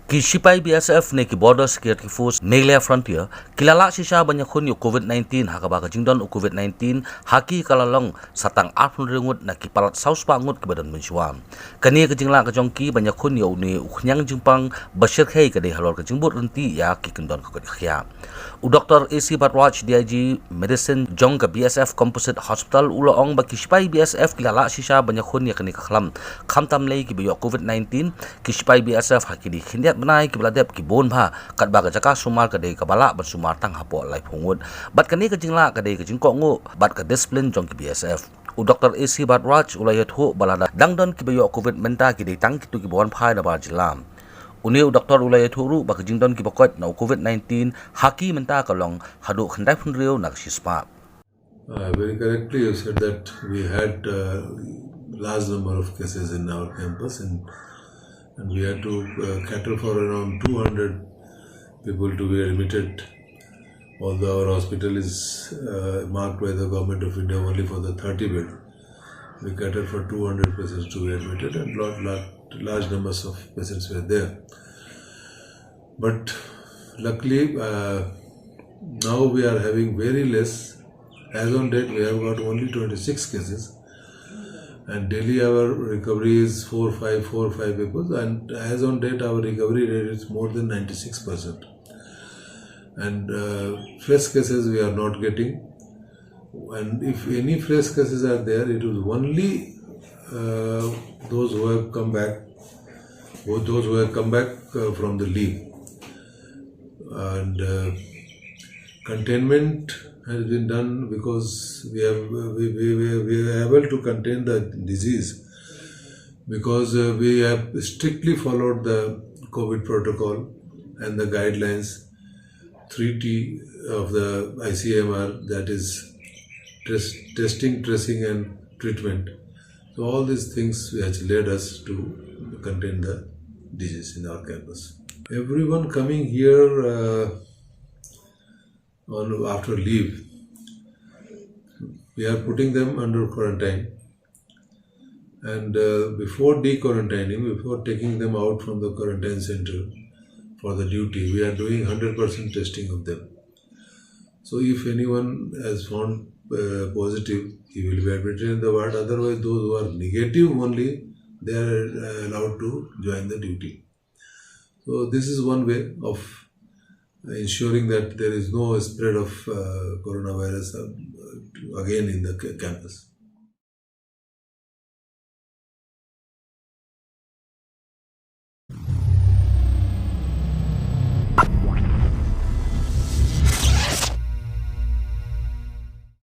Ki Shipai BSF ne ki Border Security Force Meghalaya Frontier kilala shisha banyak khun COVID-19 hakaba ka jingdon COVID-19 haki kalalong satang 800 ngut na ki Palat South pa ngut ki badan mynshwa kani ka jinglah ka jong ki banyak khun ni khniang jingpang bashyrkhei ka de halor ka jingbud runtih ya ki kyndon ka khiah Dr AC Bhardwaj DIG Medicine jong ka BSF Composite Hospital uloong ba ki Shipai BSF kilala shisha banyak khun kani ka khlam khamtam lei ki bayo COVID-19 ki Shipai BSF haki di khyndiat bnai ki bladep ki bon bha katba ka jaka sumar ka de ka bala ban sumar tang hapo lai phungut bat kani ka jinglah ka de ka jingko ngu bat ka discipline jong ki BSF Dr AC Bhardwaj ulayat hu balada dangdon ki bayo COVID Mynta ki de tang ki tu ki bon phai da bar jilam uni Dr ulayat hu ru ba ka jingdon ki koit na COVID-19 haki Mynta ka long hadu khandai phunriu na shispa. Very correctly you said that we had large number of cases in our campus and we had to cater for around 200 people to be admitted, although our hospital is marked by the Government of India only for the 30 bed. We catered for 200 patients to be admitted and large numbers of patients were there. But luckily now we are having very less. As on date we have got only 26 cases. And daily our recovery is 4-5 people, and as on date our recovery rate is more than 96%. And fresh cases we are not getting, and if any fresh cases are there, it is only those who have come back, from the leave. And containment has been done because we are able to contain the disease because we have strictly followed the COVID protocol and the guidelines 3T of the ICMR, that is testing, tracing and treatment. So all these things which led us to contain the disease in our campus. Everyone coming here after leave, we are putting them under quarantine, and before de-quarantining, before taking them out from the quarantine center for the duty, we are doing 100% testing of them. So if anyone has found positive, he will be admitted in the ward. Otherwise, those who are negative only, they are allowed to join the duty. So this is one way of ensuring that there is no spread of coronavirus again in the campus.